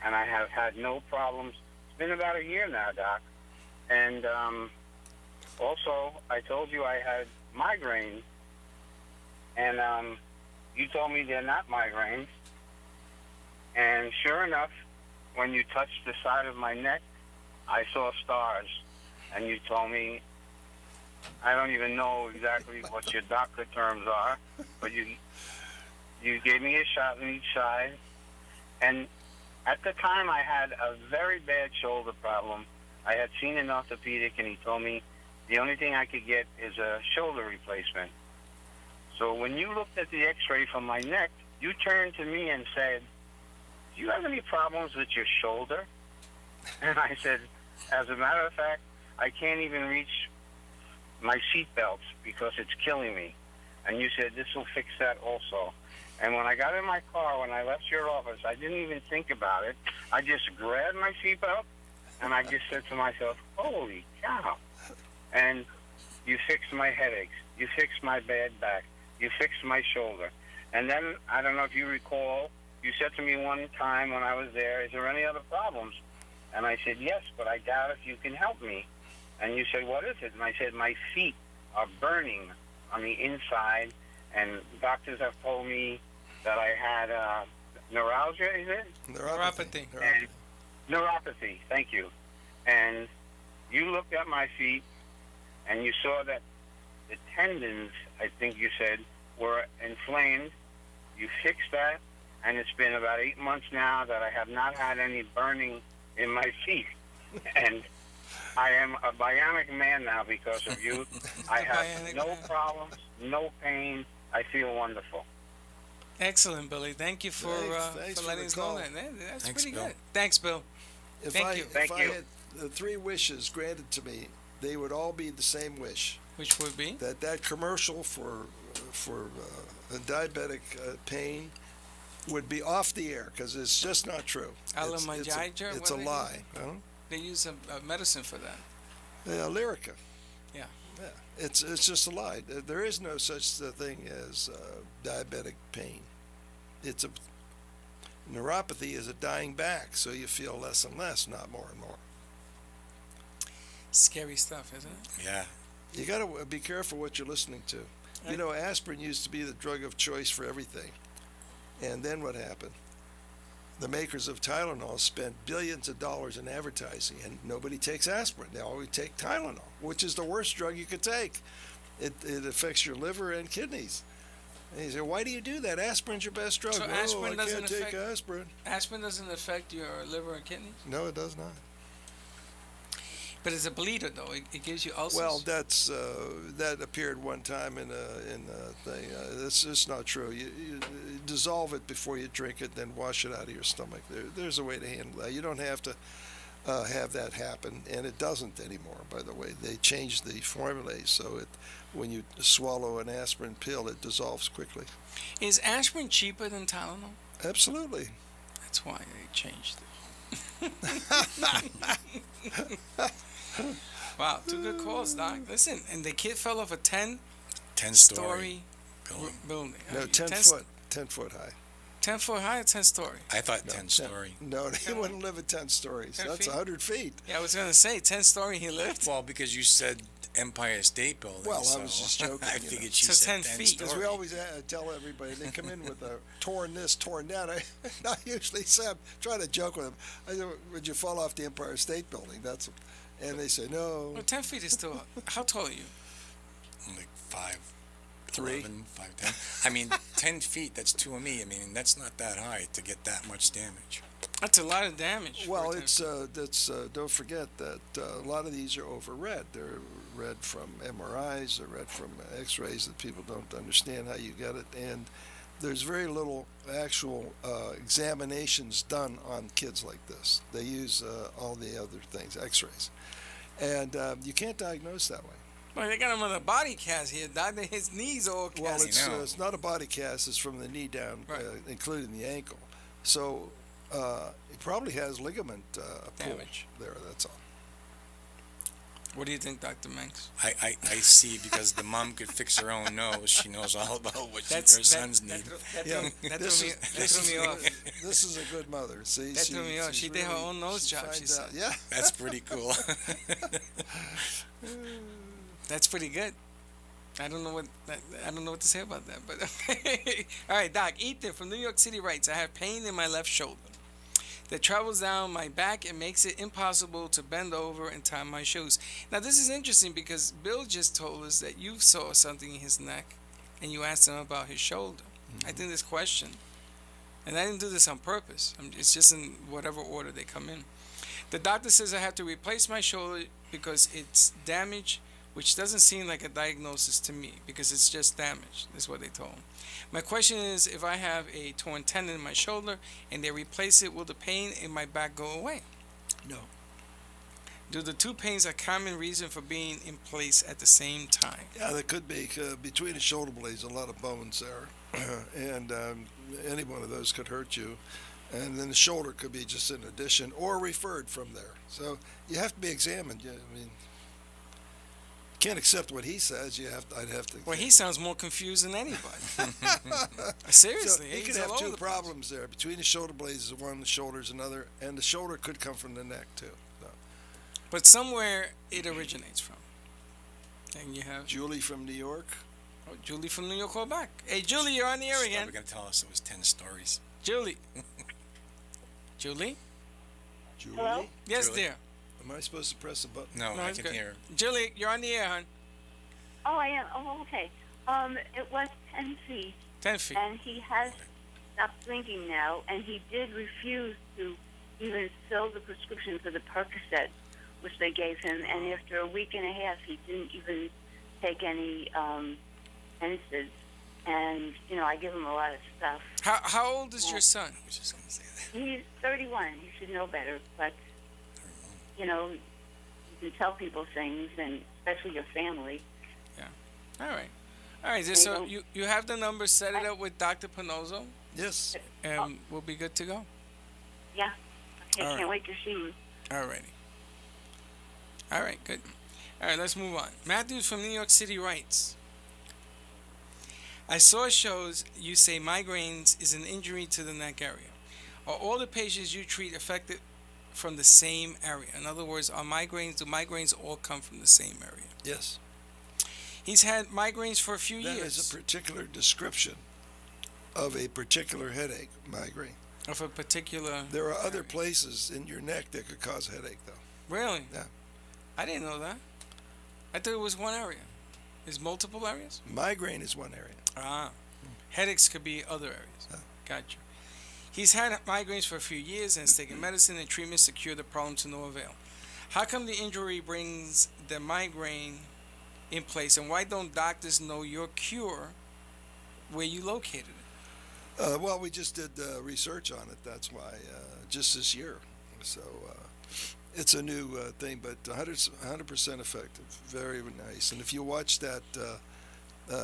and I have had no problems. It's been about a year now, Doc. And also, I told you I had migraines, and you told me they're not migraines. And sure enough, when you touched the side of my neck, I saw stars. And you told me, I don't even know exactly what your doctor terms are, but you gave me a shot on each side. And at the time, I had a very bad shoulder problem. I had seen an orthopedic, and he told me the only thing I could get is a shoulder replacement. So when you looked at the x-ray from my neck, you turned to me and said, do you have any problems with your shoulder? And I said, as a matter of fact, I can't even reach my seat belts because it's killing me. And you said, this will fix that also. And when I got in my car, when I left your office, I didn't even think about it. I just grabbed my seatbelt, and I just said to myself, holy cow. And you fixed my headaches. You fixed my bad back. You fixed my shoulder. And then, I don't know if you recall, you said to me one time when I was there, is there any other problems? And I said, yes, but I doubt if you can help me. And you said, what is it? And I said, my feet are burning on the inside, and doctors have told me that I had neuralgia, is it? Neuropathy. And neuropathy, thank you. And you looked at my feet and you saw that the tendons, I think you said, were inflamed. You fixed that, and it's been about 8 months now that I have not had any burning in my feet. And I am a bionic man now because of you. I have no problems, no pain. I feel wonderful. Excellent, Billy. Thank you for Thanks letting the us call. know that. That's Thanks, pretty Bill. good. Thanks, Bill. If Thank I, you. If Thank I you. had the 3 wishes granted to me, they would all be the same wish. Which would be? That commercial for diabetic pain would be off the air because it's just not true. Alamajaja, It's a what they lie. Huh? They use a medicine for that. Lyrica. Yeah. Yeah. It's just a lie. There is no such thing as diabetic pain. It's a neuropathy is a dying back, so you feel less and less, not more and more. Scary stuff, isn't it? Yeah. You got to be careful what you're listening to. You know, aspirin used to be the drug of choice for everything. And then what happened? The makers of Tylenol spent billions of dollars in advertising, and nobody takes aspirin. They always take Tylenol, which is the worst drug you could take. It affects your liver and kidneys. And you say, why do you do that? Aspirin's your best drug. So Oh, aspirin I doesn't can't take affect- aspirin. Aspirin doesn't affect your liver and kidneys, No, it does not. but it's a bleeder though. It gives you ulcers. Well, that appeared one time in a thing. That's just not true. You dissolve it before you drink it, then wash it out of your stomach. There's a way to handle that. You don't have to have that happen, and it doesn't anymore. By the way, they changed the formulae so when you swallow an aspirin pill, it dissolves quickly. Is aspirin cheaper than Tylenol? Absolutely. That's why they changed it. Wow, 2 good calls, Doc. Listen, and the kid fell off a 10-story 10-story building. No, 10 foot high. 10 foot high or 10 story? I thought 10-story. No, he wouldn't live at 10 stories. 10 That's feet? 100 feet. Yeah, I was gonna say 10 story he lived. Well, because you said Empire State Building. Well, I so was just joking, I you know. figured she So said 10 feet. 10 Because story. we always tell everybody, they come in with a torn this, torn that. I usually say, I'm trying to joke with them. I say, would you fall off the Empire State Building? And they say, no. Well, 10 feet is still. How tall are you? I'm like 5'11", 3. 5'10". I mean, 10 feet. That's 2 of me. I mean, that's not that high to get that much damage. That's a lot of damage. for Well, 10 feet. don't forget that a lot of these are overread. They're read from MRIs, they're read from X-rays that people don't understand how you get it, and there's very little actual examinations done on kids like this. They use all the other things, X-rays, and you can't diagnose that way. Well, they got him on a body cast here, Doc. His knees all cast. Well, it's not a body cast. It's from the knee down, Right. including the ankle. So it probably has ligament pull Damage. there. That's all. What do you think, Dr. Manx? I see, because the mom could fix her own nose. She knows all about what her sons need. Yeah, That this threw me off. This is a good mother. See, That threw me off. She did her own nose job, she finds out- said. Yeah. That's pretty cool. That's pretty good. I don't know what to say about that, but all right, Doc. Ethan from New York City writes, I have pain in my left shoulder that travels down my back and makes it impossible to bend over and tie my shoes. Now, this is interesting because Bill just told us that you saw something in his neck and you asked him about his shoulder. I think this question, and I didn't do this on purpose, it's just in whatever order they come in. The doctor says I have to replace my shoulder because it's damaged, which doesn't seem like a diagnosis to me because it's just damaged. That's what they told him. My question is, if I have a torn tendon in my shoulder and they replace it, will the pain in my back go away? No. Do the two pains a common reason for being in place at the same time? Yeah, there could be. Between the shoulder blades, a lot of bones there, and any one of those could hurt you. And then the shoulder could be just in addition or referred from there. So you have to be examined. I mean, can't accept what he says. I'd have to. Well, he sounds more confused than anybody. Seriously, So you he's could have all two over the place. problems there. Between the shoulder blades is one, the shoulder is another, and the shoulder could come from the neck too. So, But somewhere it originates from. And you have Julie from New York. Oh, Julie from New York called back. Hey, Julie, you're on the air She's again. probably gonna tell us it was 10 stories. Julie. Julie? Julie? Hello? Yes, Julie? dear. Am I supposed to press a button? No, No, I it's can good. hear. Julie, you're on the air, hon. Oh, I am. Oh, okay. It was 10 feet, 10 feet. and he has stopped drinking now, and he did refuse to even fill the prescription for the Percocet, which they gave him, and after a week and a half, he didn't even take any NSAIDs. And, you know, I give him a lot of stuff. How old is your son? I was just gonna say that. He's 31. He should know better, but, you know, you can tell people things, and especially your family. All right. All right, so you have the number, set it up with Dr. Pannozzo, Yes. and we'll be good to go. Yeah. Okay, All right. can't wait to see you. All righty. All right, good. All right, let's move on. Matthews from New York City writes, I saw shows you say migraines is an injury to the neck area. Are all the patients you treat affected from the same area? In other words, do migraines all come from the same area? Yes. He's had migraines for a few That years. is a particular description of a particular headache, migraine. Of a particular... There are other places in your neck that could cause headache, though. Really? Yeah. I didn't know that. I thought it was one area. Is multiple areas? Migraine is one area. Ah. Headaches could be other areas. Yeah. Gotcha. He's had migraines for a few years and has taken medicine and treatments to cure the problem to no avail. How come the injury brings the migraine in place, and why don't doctors know your cure where you located it? Well, we just did research on it. That's why, just this year. So it's a new thing, but 100% effective. Very nice. And if you watch that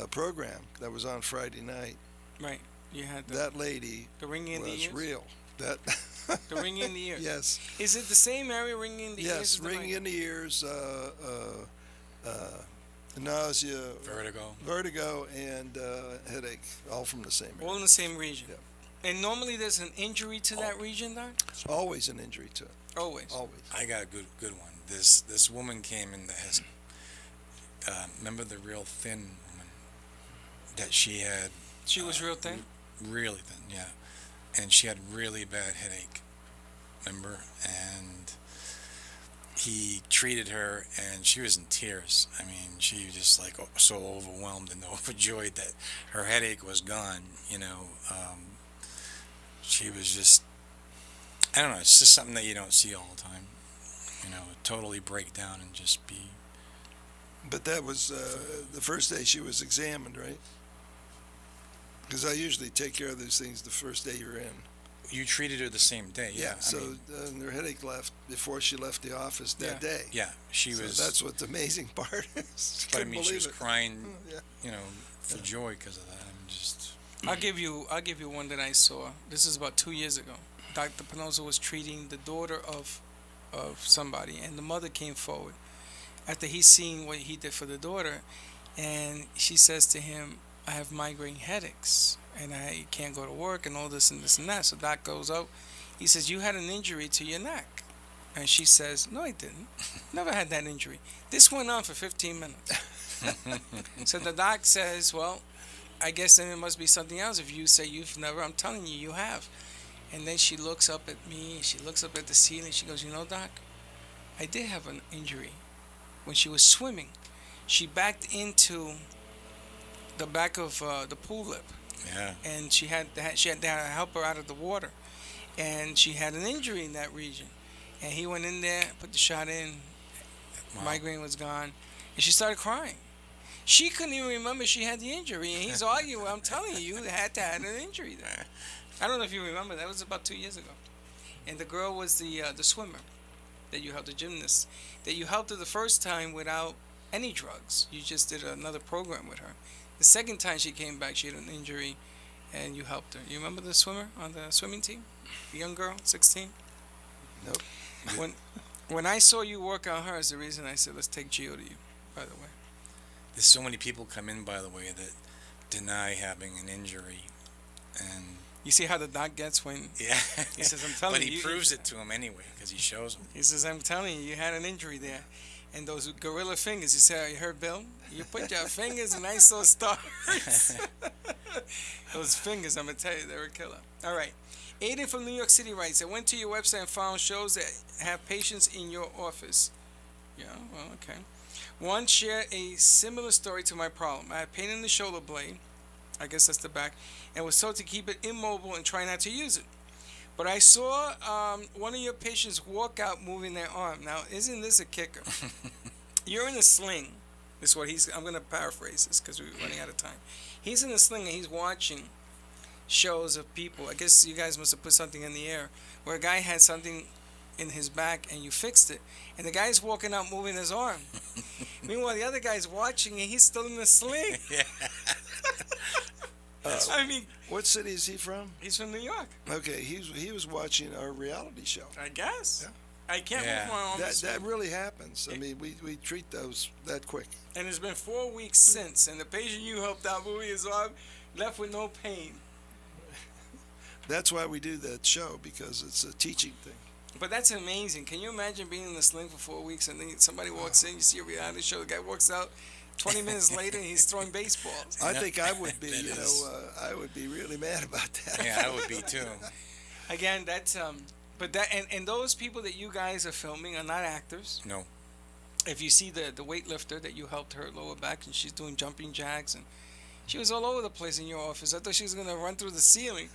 program that was on Friday night, Right. You had the that lady ringing in the was ears? real. That The ringing in the ears. Yes. Is it the same area ringing in the ears? Yes, as the ringing in migraine? the ears, nausea, vertigo, and headache, all from the same area. All in the same region. Yeah. And normally there's an injury to that region, Doc? Always an injury to it. Always. Always. I got a good one. This woman came in that has, remember the real thin woman that she had? She was real thin? Really thin, yeah. And she had really bad headache, remember? And he treated her, and she was in tears. I mean, she was just like so overwhelmed and overjoyed that her headache was gone, you know. She was just, I don't know, it's just something that you don't see all the time. You know, totally break down and just be. But that was the first day she was examined, right? Because I usually take care of these things the first day you're in. You treated her the same day, yeah. So I mean, her headache left before she left the office that day. yeah, she So was. that's what the amazing part is. But I mean, she was Couldn't believe it. crying, Yeah. you know, for joy because of that. I'm just. I'll give you one that I saw. This is about 2 years ago. Dr. Pannozzo was treating the daughter of somebody, and the mother came forward after he seen what he did for the daughter, and she says to him, I have migraine headaches and I can't go to work and all this and this and that. So Doc goes up, he says, you had an injury to your neck. And she says, no, I didn't. Never had that injury. This went on for 15 minutes. So the doc says, well, I guess then it must be something else. If you say you've never, I'm telling you, you have. And then she looks up at me, she looks up at the ceiling, she goes, you know, Doc, I did have an injury. When she was swimming, she backed into the back of the pool lip. Yeah. And she had to help her out of the water. And she had an injury in that region. And he went in there, put the shot in, migraine was gone, and she started crying. She couldn't even remember she had the injury, and he's arguing, I'm telling you, you had to have an injury there. I don't know if you remember, that was about 2 years ago. And the girl was the swimmer that you helped, the gymnast, that you helped her the first time without any drugs. You just did another program with her. The second time she came back, she had an injury, and you helped her. You remember the swimmer on the swimming team? The young girl, 16? Nope. When I saw you work on her is the reason I said, let's take Gio to you, by the way. There's so many people come in, by the way, that deny having an injury, and You see how the doc gets when yeah, he says, I'm telling but you. he proves it to him anyway because he shows him. He says, I'm telling you, you had an injury there. And those gorilla fingers, you say, you heard, Bill? You put your fingers and I saw stars. Those fingers, I'm going to tell you, they're a killer. All right. Aiden from New York City writes, I went to your website and found shows that have patients in your office. Yeah, well, okay. One shared a similar story to my problem. I had pain in the shoulder blade, I guess that's the back, and was told to keep it immobile and try not to use it. But I saw one of your patients walk out moving their arm. Now, isn't this a kicker? You're in a sling. This is what I'm going to paraphrase this because we're running out of time. He's in a sling and he's watching shows of people. I guess you guys must have put something in the air where a guy had something in his back and you fixed it. And the guy's walking out moving his arm. Meanwhile, the other guy's watching and he's still in the sling. Yeah. I mean, What city is he from? he's from New York, Okay, he was watching our reality show. I guess. Yeah. I can't Yeah. move my arm. That really happens. I mean, we treat those that quick. And it's been 4 weeks since, and the patient you helped out moving his arm left with no pain. That's why we do that show, because it's a teaching thing. But that's amazing. Can you imagine being in the sling for 4 weeks and then somebody walks in, you see a reality show, the guy walks out 20 minutes later and he's throwing baseballs. I think I would be, That I would be really mad about that. Yeah, I would be too. Again, that's but that and those people that you guys are filming are not actors. No. If you see the weightlifter that you helped her lower back and she's doing jumping jacks and she was all over the place in your office. I thought she was gonna run through the ceiling.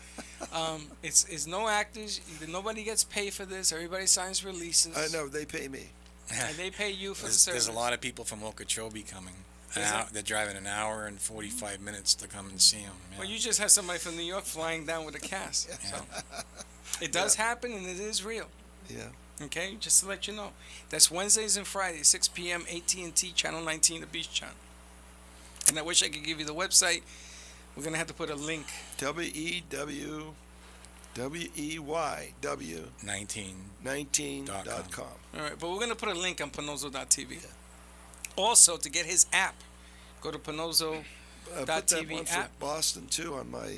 It's no actors. Nobody gets paid for this. Everybody signs releases. I know, they pay me. And they pay you for the There's service. a lot of people from Okeechobee coming. Is there? They're driving an hour and 45 minutes to come and see him. Yeah. Well, you just had somebody from New York flying down with a cast. Yeah. So it does happen and it is real. Yeah. Okay, just to let you know. That's Wednesdays and Fridays, 6 p.m. AT&T Channel 19, the Beach Channel. And I wish I could give you the website. We're gonna have to put a link. WEYW 19. 19.com. All right, but we're gonna put a link on Pannozzo.tv. Also, to get his app, go to Pannozzo. Put that .tv one for app. Boston too on my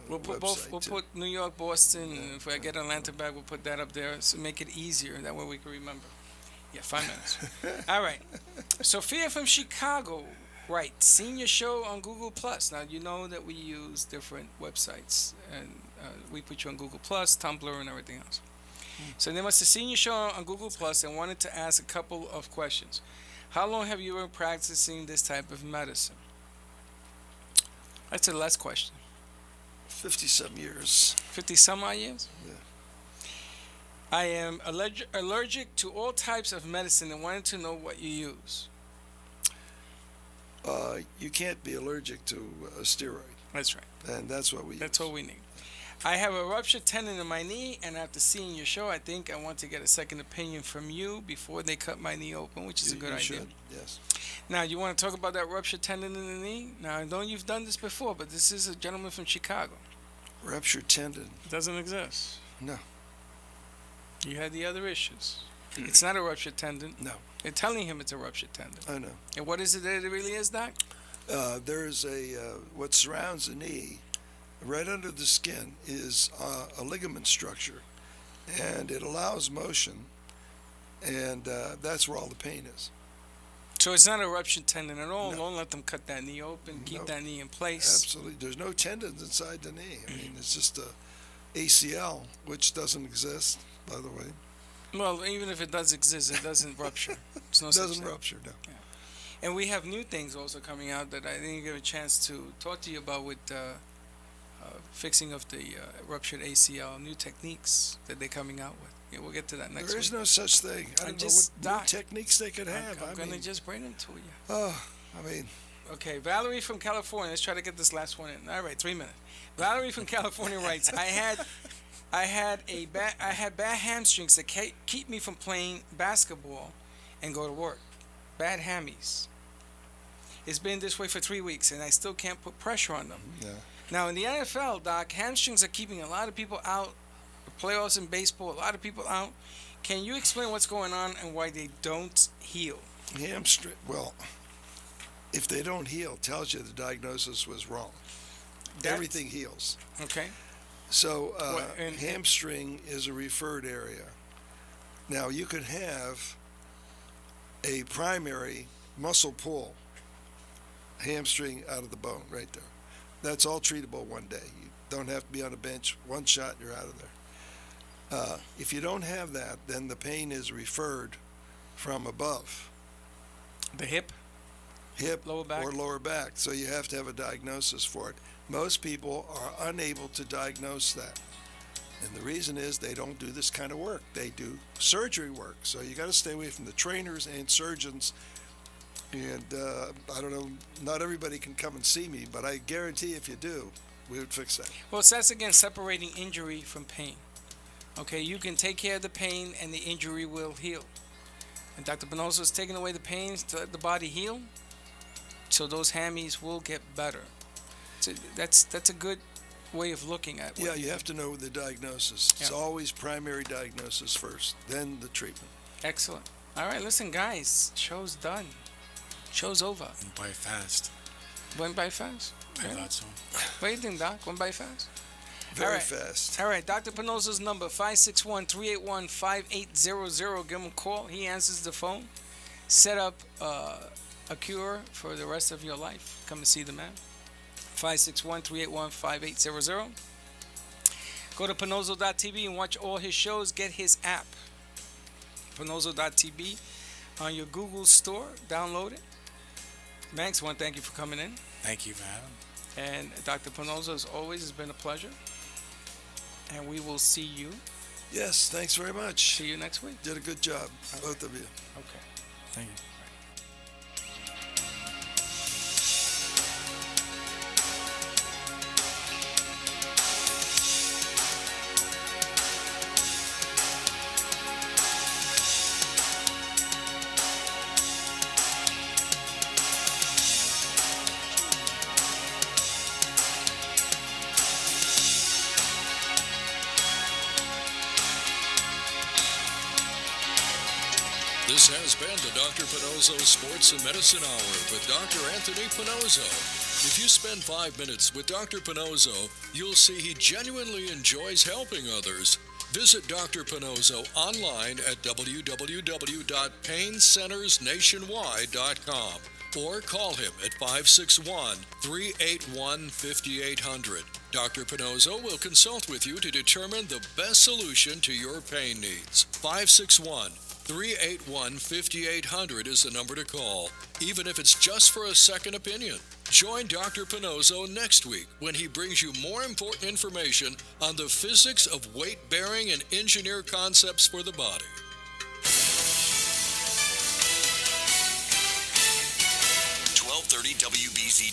We'll put website both. We'll too. put New York, Boston, and if I get Atlanta back, we'll put that up there. So make it easier. That way we can remember. Yeah, 5 minutes. All right. Sophia from Chicago, right? Senior show on Google Plus. Now you know that we use different websites, and we put you on Google Plus, Tumblr, and everything else. So there was a senior show on Google Plus, and wanted to ask a couple of questions. How long have you been practicing this type of medicine? That's the last question. 50-some years. 50 some odd years? Yeah. I am allergic to all types of medicine and wanted to know what you use. You can't be allergic to a steroid, That's right. and that's what we That's use. all we need. I have a ruptured tendon in my knee, and after seeing your show, I think I want to get a second opinion from you before they cut my knee open, which is a good You idea. should, yes. Now, you want to talk about that ruptured tendon in the knee? Now, I know you've done this before, but this is a gentleman from Chicago. Ruptured tendon. It doesn't exist. No. You had the other issues. It's not a ruptured tendon. No. They're telling him it's a ruptured tendon. I know. And what is it that it really is, Doc? There's what surrounds the knee, right under the skin, is a ligament structure, and it allows motion, and that's where all the pain is. So it's not a ruptured tendon at all. No. Don't let them cut that knee open. Keep No. that knee in place. Absolutely. There's no tendons inside the knee. I mean, it's just a ACL, which doesn't exist, by the way. Well, even if it does exist, it doesn't rupture. It's no It such doesn't thing. rupture, no. And we have new things also coming out that I didn't get a chance to talk to you about with fixing of the ruptured ACL. New techniques that they're coming out with. Yeah, we'll get to that next There is week. no such thing. I I don't know just what new died. techniques they could have. I'm I going to mean, just bring them to you. I mean, Okay, Valerie from California. Let's try to get this last one in. All right, 3 minutes. Valerie from California writes, I had bad hamstrings that keep me from playing basketball and go to work. Bad hammies. It's been this way for 3 weeks, and I still can't put pressure on them. yeah. Now, in the NFL, Doc, hamstrings are keeping a lot of people out. The playoffs in baseball, a lot of people out. Can you explain what's going on and why they don't heal? Hamstring. Well, if they don't heal, tells you the diagnosis was wrong. That's- Everything heals. Okay. So and- hamstring is a referred area. Now you could have a primary muscle pull, hamstring out of the bone right there. That's all treatable one day. You don't have to be on a bench. One shot, you're out of there. If you don't have that, then the pain is referred from above, The hip. hip Lower back? or lower back. So you have to have a diagnosis for it. Most people are unable to diagnose that. And the reason is they don't do this kind of work. They do surgery work. So you got to stay away from the trainers and surgeons. And I don't know, not everybody can come and see me, but I guarantee if you do, we would fix that. Well, so that's again separating injury from pain. Okay, you can take care of the pain and the injury will heal. And Dr. Pannozzo is taking away the pain to let the body heal, so those hammies will get better. So that's a good way of looking at it. Yeah, you have to know the diagnosis. It's Yeah. always primary diagnosis first, then the treatment. Excellent. All right, listen, guys, show's done. Show's over. And by fast. Went by fast. I Yeah. thought so. What do you think, Doc? Went by fast? Very right. fast. All right, Dr. Pannozzo's number, 561-381-5800. Give him a call. He answers the phone. Set up a cure for the rest of your life. Come and see the man. 561-381-5800. Go to Pannozzo.tv and watch all his shows. Get his app, Pannozzo.tv, on your Google store. Download it. Max, I want to thank you for coming in. Thank you for having me. And Dr. Pannozzo, as always, has been a pleasure. And we will see you. Yes, thanks very much. See you next week. Did a good job, both of you. Okay. Thank you. This has been the Dr. Pannozzo Sports and Medicine Hour with Dr. Anthony Pannozzo. If you spend 5 minutes with Dr. Pannozzo, you'll see he genuinely enjoys helping others. Visit Dr. Pannozzo online at www.paincentersnationwide.com or call him at 561-381-5800. Dr. Pannozzo will consult with you to determine the best solution to your pain needs. 561-381-5800 is the number to call, even if it's just for a second opinion. Join Dr. Pannozzo next week when he brings you more important information on the physics of weight-bearing and engineer concepts for the body. 1230 WBZ.